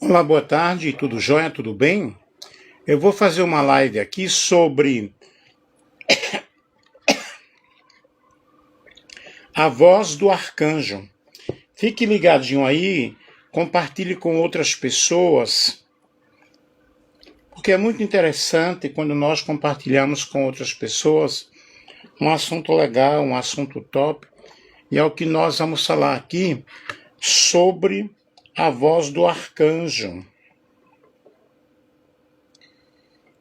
Olá, boa tarde, tudo jóia, tudo bem? Eu vou fazer uma live aqui sobre a voz do arcanjo. Fique ligadinho aí, compartilhe com outras pessoas, porque é muito interessante quando nós compartilhamos com outras pessoas um assunto legal, um assunto top, e é o que nós vamos falar aqui sobre a voz do arcanjo.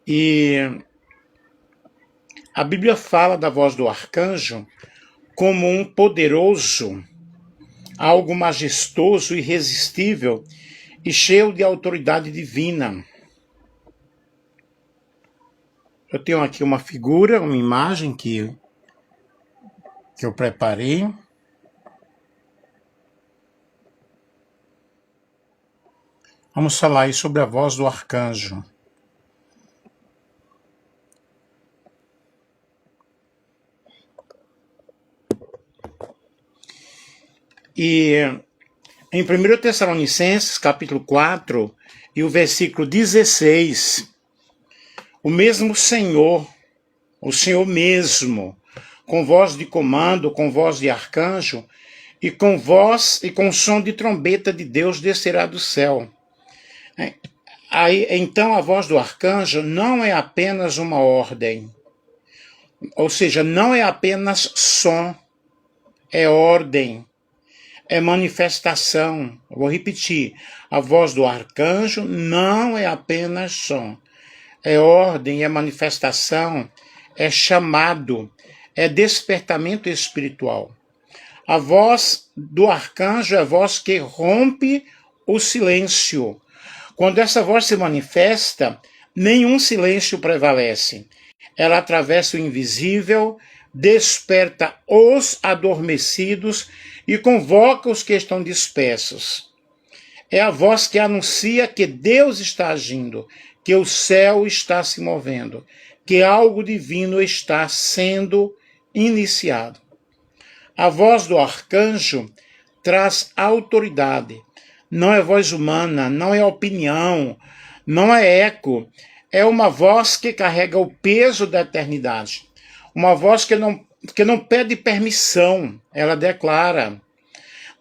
E a Bíblia fala da voz do arcanjo como um poderoso, algo majestoso, irresistível e cheio de autoridade divina. Eu tenho aqui uma figura, uma imagem que eu preparei. Vamos falar aí sobre a voz do arcanjo. E em 1 Tessalonicenses, capítulo 4, e o versículo 16, o mesmo Senhor, o Senhor mesmo, com voz de comando, com voz de arcanjo, e com voz e com som de trombeta de Deus descerá do céu. Aí, então a voz do arcanjo não é apenas uma ordem, ou seja, não é apenas som, é ordem, é manifestação. Vou repetir, a voz do arcanjo não é apenas som, é ordem, é manifestação, é chamado, é despertamento espiritual. A voz do arcanjo é a voz que rompe o silêncio. Quando essa voz se manifesta, nenhum silêncio prevalece. Ela atravessa o invisível, desperta os adormecidos e convoca os que estão dispersos. É a voz que anuncia que Deus está agindo, que o céu está se movendo, que algo divino está sendo iniciado. A voz do arcanjo traz autoridade. Não é voz humana, não é opinião, não é eco. É uma voz que carrega o peso da eternidade. Uma voz que não pede permissão, ela declara.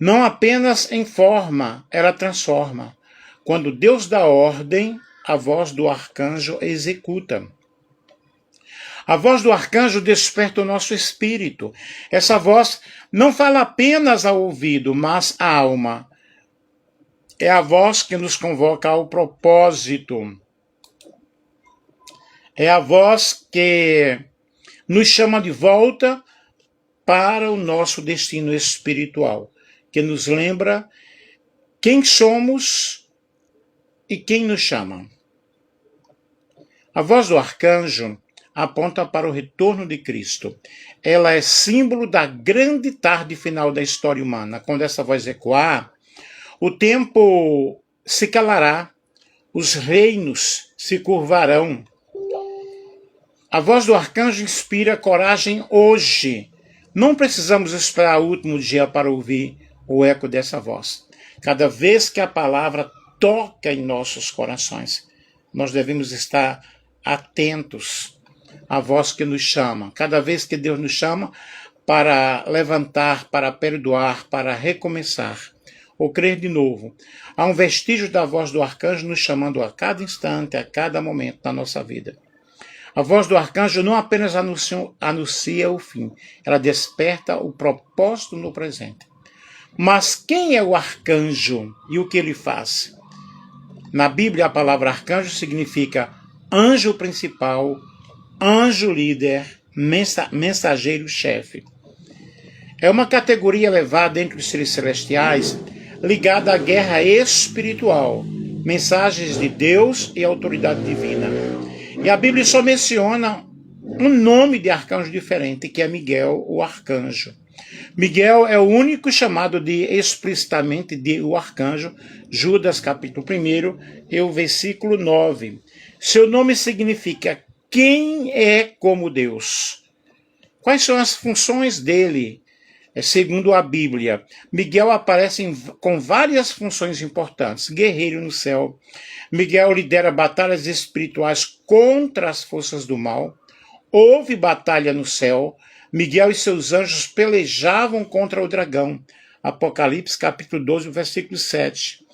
Não apenas informa, ela transforma. Quando Deus dá ordem, a voz do arcanjo executa. A voz do arcanjo desperta o nosso espírito. Essa voz não fala apenas ao ouvido, mas à alma. É a voz que nos convoca ao propósito. É a voz que nos chama de volta para o nosso destino espiritual, que nos lembra quem somos e quem nos chama. A voz do arcanjo aponta para o retorno de Cristo. Ela é símbolo da grande tarde final da história humana. Quando essa voz ecoar, o tempo se calará, os reinos se curvarão. A voz do arcanjo inspira coragem hoje. Não precisamos esperar o último dia para ouvir o eco dessa voz. Cada vez que a palavra toca em nossos corações, nós devemos estar atentos à voz que nos chama. Cada vez que Deus nos chama para levantar, para perdoar, para recomeçar, ou crer de novo, há um vestígio da voz do arcanjo nos chamando a cada instante, a cada momento da nossa vida. A voz do arcanjo não apenas anuncia o fim, ela desperta o propósito no presente. Mas quem é o arcanjo e o que ele faz? Na Bíblia, a palavra arcanjo significa anjo principal, anjo líder, mensageiro-chefe. É uma categoria elevada entre os seres celestiais ligada à guerra espiritual, mensagens de Deus e autoridade divina. E a Bíblia só menciona um nome de arcanjo diferente, que é Miguel, o arcanjo. Miguel é o único chamado explicitamente de o arcanjo, Judas capítulo 1 e o versículo 9. Seu nome significa quem é como Deus. Quais são as funções dele? segundo a Bíblia, Miguel aparece com várias funções importantes. Guerreiro no céu. Miguel lidera batalhas espirituais contra as forças do mal. Houve batalha no céu. Miguel e seus anjos pelejavam contra o dragão. Apocalipse capítulo 12, versículo 7.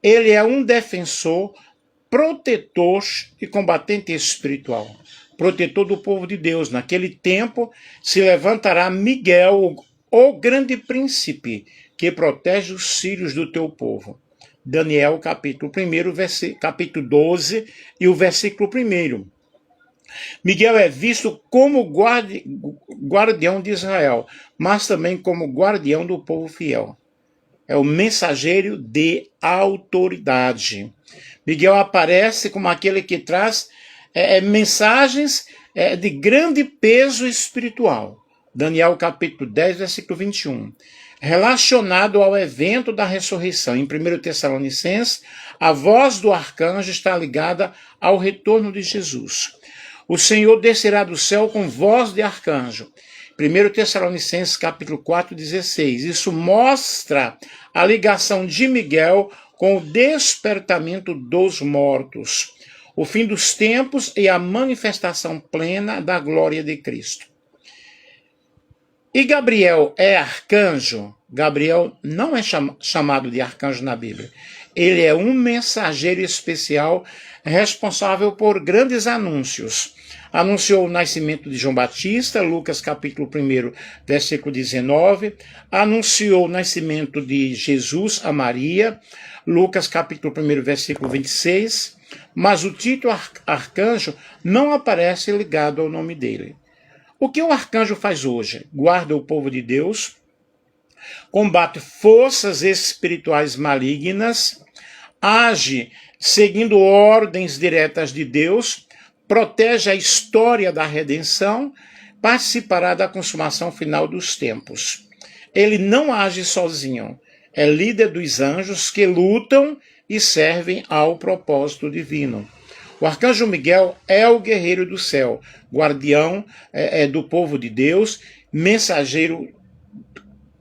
Ele é um defensor, protetor e combatente espiritual. Protetor do povo de Deus. Naquele tempo se levantará Miguel, o grande príncipe, que protege os filhos do teu povo. Daniel capítulo 1, capítulo 12 e o versículo 1. Miguel é visto como guardião de Israel, mas também como guardião do povo fiel. É o mensageiro de autoridade. Miguel aparece como aquele que traz mensagens de grande peso espiritual. Daniel capítulo 10, versículo 21. Relacionado ao evento da ressurreição. Em 1 Tessalonicenses, a voz do arcanjo está ligada ao retorno de Jesus. O Senhor descerá do céu com voz de arcanjo. 1 Tessalonicenses capítulo 4, 16. Isso mostra a ligação de Miguel com o despertamento dos mortos, o fim dos tempos e a manifestação plena da glória de Cristo. E Gabriel é arcanjo? Gabriel não é chamado de arcanjo na Bíblia. Ele é um mensageiro especial responsável por grandes anúncios. Anunciou o nascimento de João Batista, Lucas capítulo 1, versículo 19. Anunciou o nascimento de Jesus a Maria, Lucas capítulo 1, versículo 26. Mas o título arcanjo não aparece ligado ao nome dele. O que o arcanjo faz hoje? Guarda o povo de Deus, combate forças espirituais malignas, age seguindo ordens diretas de Deus, protege a história da redenção, participará da consumação final dos tempos. Ele não age sozinho, é líder dos anjos que lutam e servem ao propósito divino. O arcanjo Miguel é o guerreiro do céu, guardião do povo de Deus, mensageiro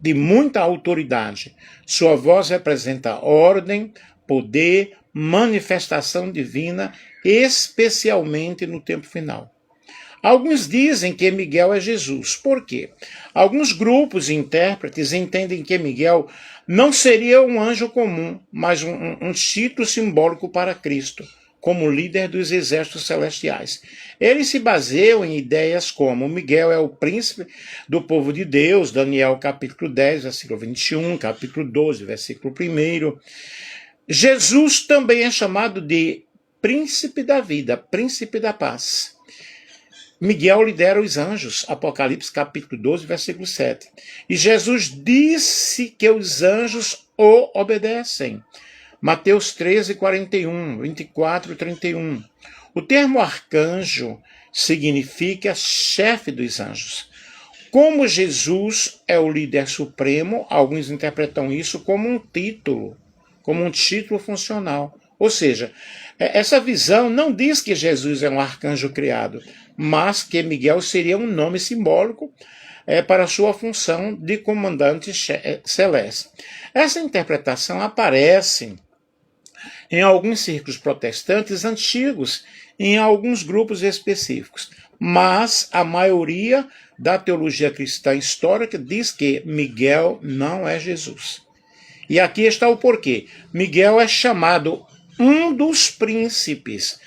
de muita autoridade. Sua voz representa ordem, poder, manifestação divina, especialmente no tempo final. Alguns dizem que Miguel é Jesus. Por quê? Alguns grupos e intérpretes entendem que Miguel não seria um anjo comum, mas um título simbólico para Cristo, como líder dos exércitos celestiais. Eles se baseiam em ideias como Miguel é o príncipe do povo de Deus, Daniel capítulo 10, versículo 21, capítulo 12, versículo 1. Jesus também é chamado de príncipe da vida, príncipe da paz. Miguel lidera os anjos, Apocalipse capítulo 12, versículo 7. E Jesus disse que os anjos o obedecem. Mateus 13, 41, 24, 31. O termo arcanjo significa chefe dos anjos. Como Jesus é o líder supremo, alguns interpretam isso como um título funcional. Ou seja, essa visão não diz que Jesus é um arcanjo criado, mas que Miguel seria um nome simbólico para sua função de comandante celeste. Essa interpretação aparece em alguns círculos protestantes antigos, em alguns grupos específicos, mas a maioria da teologia cristã histórica diz que Miguel não é Jesus. E aqui está o porquê. Miguel é chamado um dos príncipes.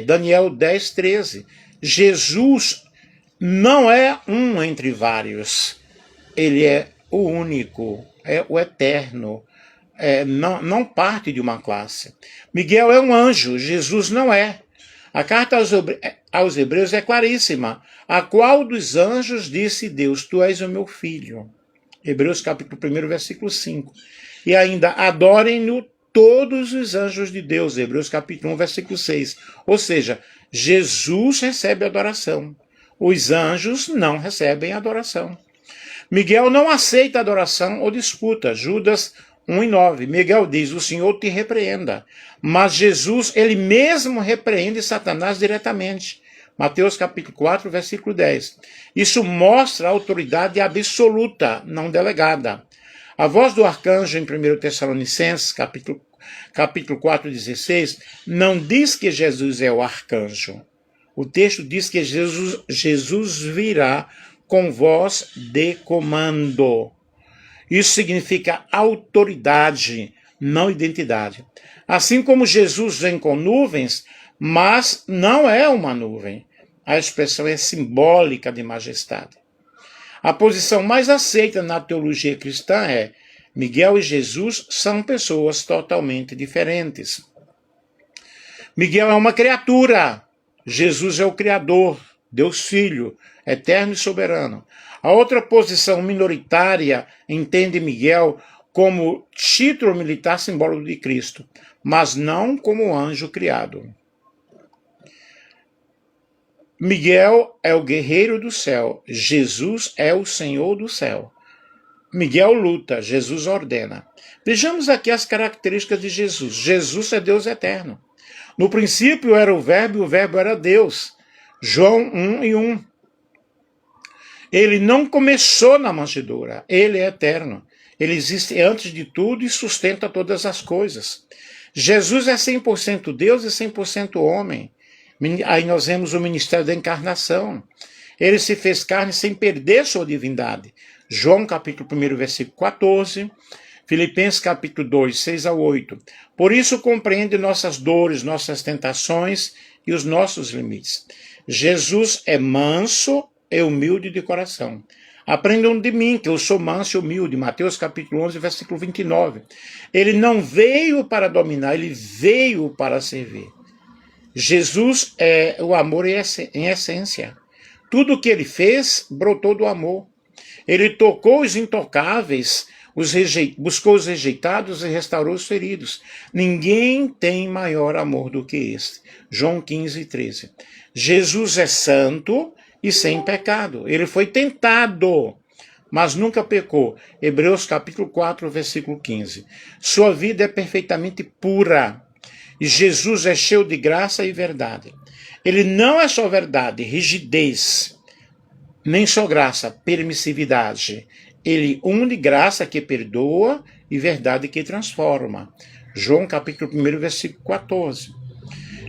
Daniel 10, 13. Jesus não é um entre vários. Ele é o único, é o eterno. Não parte de uma classe. Miguel é um anjo, Jesus não é. A carta aos Hebreus é claríssima. A qual dos anjos disse Deus, tu és o meu filho? Hebreus capítulo 1, versículo 5. E ainda, adorem-no todos os anjos de Deus, Hebreus capítulo 1, versículo 6. Ou seja, Jesus recebe adoração. Os anjos não recebem adoração. Miguel não aceita adoração ou disputa. Judas 1:9. Miguel diz, o Senhor te repreenda. Mas Jesus, ele mesmo repreende Satanás diretamente. Mateus capítulo 4, versículo 10. Isso mostra a autoridade absoluta, não delegada. A voz do arcanjo em 1 Tessalonicenses, capítulo 4, 16, não diz que Jesus é o arcanjo. O texto diz que Jesus virá com voz de comando. Isso significa autoridade, não identidade. Assim como Jesus vem com nuvens, mas não é uma nuvem. A expressão é simbólica de majestade. A posição mais aceita na teologia cristã é: Miguel e Jesus são pessoas totalmente diferentes. Miguel é uma criatura, Jesus é o Criador, Deus Filho, eterno e soberano. A outra posição minoritária entende Miguel como título militar simbólico de Cristo, mas não como anjo criado. Miguel é o guerreiro do céu, Jesus é o Senhor do céu. Miguel luta, Jesus ordena. Vejamos aqui as características de Jesus. Jesus é Deus eterno. No princípio era o Verbo e o Verbo era Deus. João 1:1. Ele não começou na manjedoura, ele é eterno. Ele existe antes de tudo e sustenta todas as coisas. Jesus é 100% Deus e 100% homem. Aí nós vemos o ministério da encarnação. Ele se fez carne sem perder sua divindade. João capítulo 1, versículo 14, Filipenses capítulo 2, 6-8. Por isso compreende nossas dores, nossas tentações e os nossos limites. Jesus é manso e humilde de coração. Aprendam de mim, que eu sou manso e humilde. Mateus capítulo 11, versículo 29. Ele não veio para dominar, ele veio para servir. Jesus é o amor em essência. Tudo o que ele fez brotou do amor. Ele tocou os intocáveis, buscou os rejeitados e restaurou os feridos. Ninguém tem maior amor do que este. João 15, 13. Jesus é santo e sem pecado. Ele foi tentado, mas nunca pecou. Hebreus capítulo 4, versículo 15. Sua vida é perfeitamente pura. E Jesus é cheio de graça e verdade. Ele não é só verdade, rigidez, nem só graça, permissividade. Ele une graça que perdoa e verdade que transforma. João capítulo 1, versículo 14.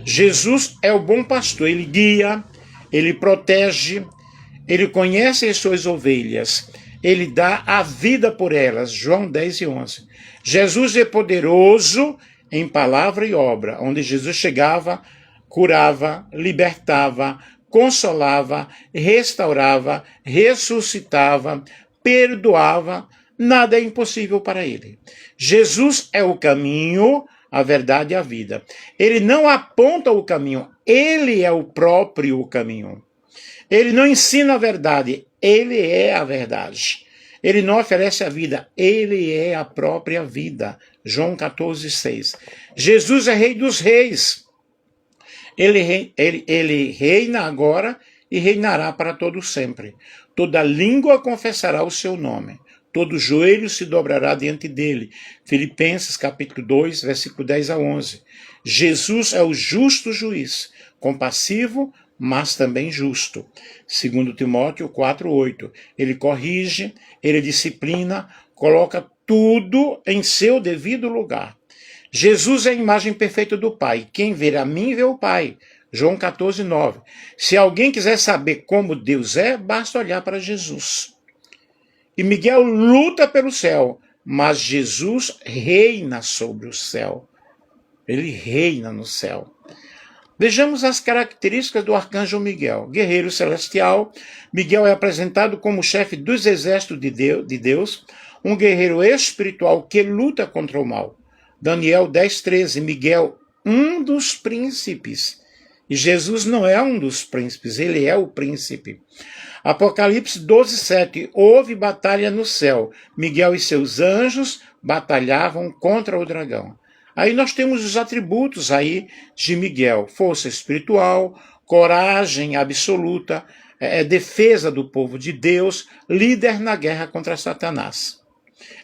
Jesus é o bom pastor, ele guia, ele protege, ele conhece as suas ovelhas, ele dá a vida por elas. João 10:11. Jesus é poderoso em palavra e obra, onde Jesus chegava, curava, libertava, consolava, restaurava, ressuscitava, perdoava, nada é impossível para ele. Jesus é o caminho, a verdade e a vida. Ele não aponta o caminho, ele é o próprio caminho. Ele não ensina a verdade, ele é a verdade. Ele não oferece a vida, ele é a própria vida. João 14:6. Jesus é Rei dos Reis. Ele reina agora e reinará para todo sempre. Toda língua confessará o seu nome. Todo joelho se dobrará diante dele. Filipenses capítulo 2, versículo 10-11. Jesus é o justo juiz, compassivo, mas também justo. 2 Timóteo 4:8. Ele corrige, ele disciplina, coloca tudo em seu devido lugar. Jesus é a imagem perfeita do Pai. Quem vê a mim vê o Pai. João 14:9. Se alguém quiser saber como Deus é, basta olhar para Jesus. E Miguel luta pelo céu, mas Jesus reina sobre o céu. Ele reina no céu. Vejamos as características do arcanjo Miguel. Guerreiro celestial, Miguel é apresentado como chefe dos exércitos de Deus, um guerreiro espiritual que luta contra o mal. Daniel 10:13, Miguel, um dos príncipes. E Jesus não é um dos príncipes, ele é o príncipe. Apocalipse 12:7, houve batalha no céu. Miguel e seus anjos batalhavam contra o dragão. Aí nós temos os atributos aí de Miguel: força espiritual, coragem absoluta, defesa do povo de Deus, líder na guerra contra Satanás.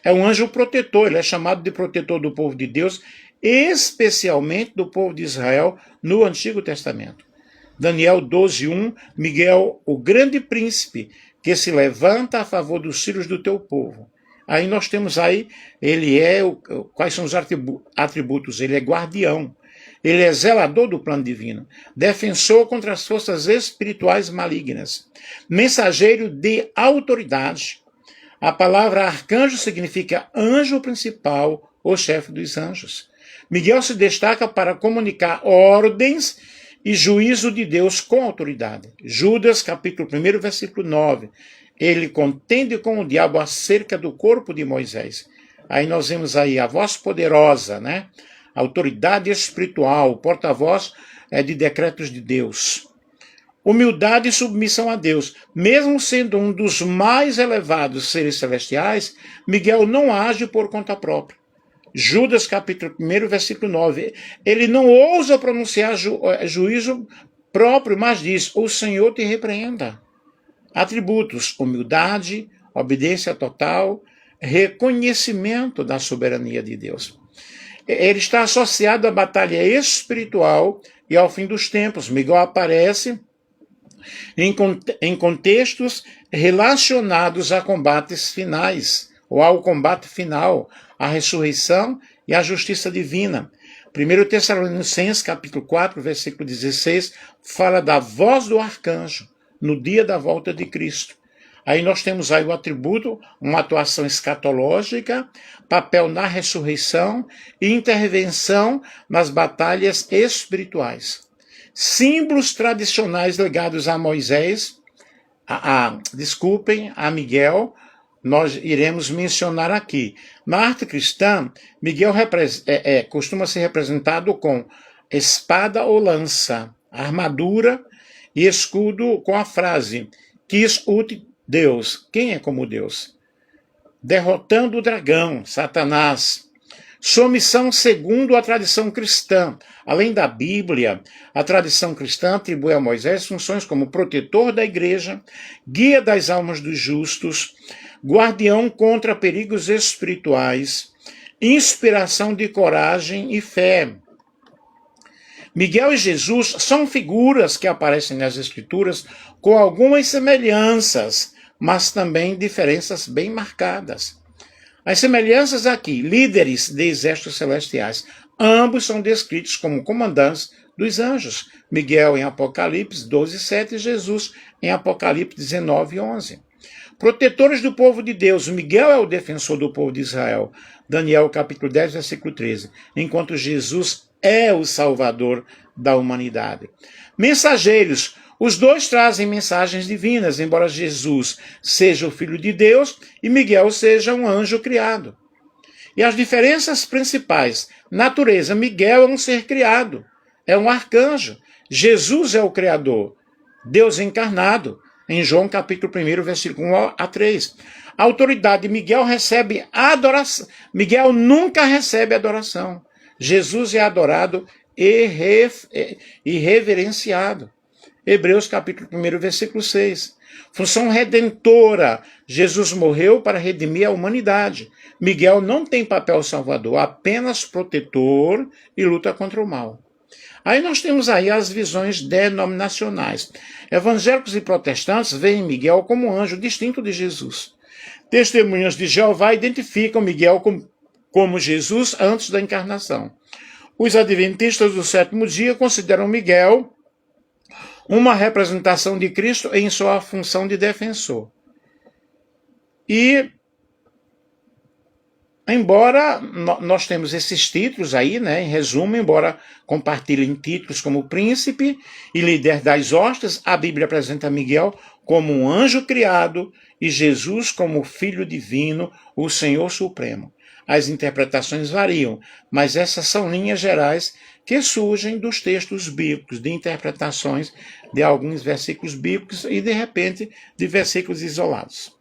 É um anjo protetor, ele é chamado de protetor do povo de Deus, especialmente do povo de Israel no Antigo Testamento. Daniel 12:1, Miguel, o grande príncipe, que se levanta a favor dos filhos do teu povo. Aí nós temos aí, quais são os atributos? Ele é guardião, ele é zelador do plano divino, defensor contra as forças espirituais malignas, mensageiro de autoridade. A palavra arcanjo significa anjo principal ou chefe dos anjos. Miguel se destaca para comunicar ordens e juízo de Deus com autoridade. Judas, capítulo 1, versículo 9. Ele contende com o diabo acerca do corpo de Moisés. Aí nós vemos aí a voz poderosa, né? Autoridade espiritual, porta-voz de decretos de Deus. Humildade e submissão a Deus. Mesmo sendo um dos mais elevados seres celestiais, Miguel não age por conta própria. Judas, capítulo 1, versículo 9. Ele não ousa pronunciar juízo próprio, mas diz, o Senhor te repreenda. Atributos: humildade, obediência total, reconhecimento da soberania de Deus. Ele está associado à batalha espiritual e ao fim dos tempos. Miguel aparece em contextos relacionados a combates finais, ou ao combate final, a ressurreição e a justiça divina. 1 Tessalonicenses, capítulo 4, versículo 16, fala da voz do arcanjo no dia da volta de Cristo. Aí nós temos aí o atributo, uma atuação escatológica, papel na ressurreição e intervenção nas batalhas espirituais. Símbolos tradicionais ligados a Moisés, a Miguel, nós iremos mencionar aqui. Na arte cristã, Miguel costuma ser representado com espada ou lança, armadura e escudo com a frase Quis ut Deus, quem é como Deus? Derrotando o dragão, Satanás. Sua missão segundo a tradição cristã. Além da Bíblia, a tradição cristã atribui a Moisés funções como protetor da igreja, guia das almas dos justos, guardião contra perigos espirituais, inspiração de coragem e fé. Miguel e Jesus são figuras que aparecem nas Escrituras com algumas semelhanças, mas também diferenças bem marcadas. As semelhanças aqui, líderes de exércitos celestiais, ambos são descritos como comandantes dos anjos. Miguel em Apocalipse 12:7 e Jesus em Apocalipse 19:11. Protetores do povo de Deus, Miguel é o defensor do povo de Israel. Daniel capítulo 10, versículo 13. Enquanto Jesus é o salvador da humanidade. Mensageiros, os dois trazem mensagens divinas, embora Jesus seja o Filho de Deus e Miguel seja um anjo criado. E as diferenças principais: natureza, Miguel é um ser criado, é um arcanjo. Jesus é o Criador, Deus encarnado, em João capítulo 1, versículo 1 a 3. A autoridade, Miguel recebe adoração. Miguel nunca recebe adoração. Jesus é adorado e reverenciado. Hebreus capítulo 1, versículo 6. Função redentora. Jesus morreu para redimir a humanidade. Miguel não tem papel salvador, apenas protetor e luta contra o mal. Aí nós temos aí as visões denominacionais. Evangélicos e protestantes veem Miguel como um anjo distinto de Jesus. Testemunhas de Jeová identificam Miguel como Jesus antes da encarnação. Os adventistas do sétimo dia consideram Miguel uma representação de Cristo em sua função de defensor. E, embora nós temos esses títulos aí, né, em resumo, embora compartilhem títulos como príncipe e líder das hostes, a Bíblia apresenta Miguel como um anjo criado e Jesus como filho divino, o Senhor Supremo. As interpretações variam, mas essas são linhas gerais que surgem dos textos bíblicos, de interpretações de alguns versículos bíblicos e, de repente, de versículos isolados.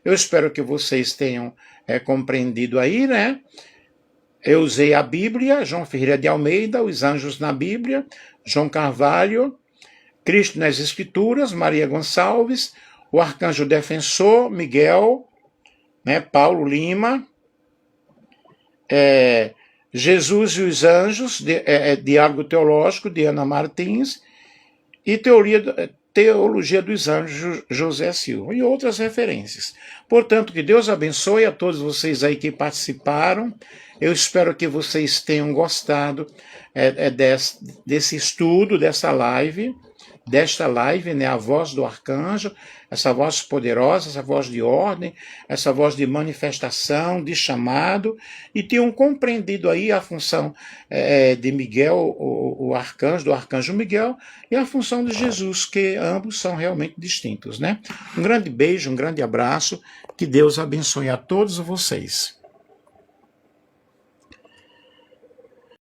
Eu espero que vocês tenham compreendido aí, né? Eu usei a Bíblia, João Ferreira de Almeida, Os Anjos na Bíblia, João Carvalho, Cristo nas Escrituras, Maria Gonçalves, o Arcanjo Defensor, Miguel, né? Paulo Lima, Jesus e os Anjos, Diálogo Teológico, de Ana Martins, e Teologia dos Anjos, José Silva, e outras referências. Portanto, que Deus abençoe a todos vocês aí que participaram. Eu espero que vocês tenham gostado desse estudo, desta live, né, a voz do arcanjo, essa voz poderosa, essa voz de ordem, essa voz de manifestação, de chamado, e tenham compreendido aí a função de Miguel, o arcanjo, do arcanjo Miguel, e a função de Jesus, que ambos são realmente distintos, né? Um grande beijo, um grande abraço, que Deus abençoe a todos vocês.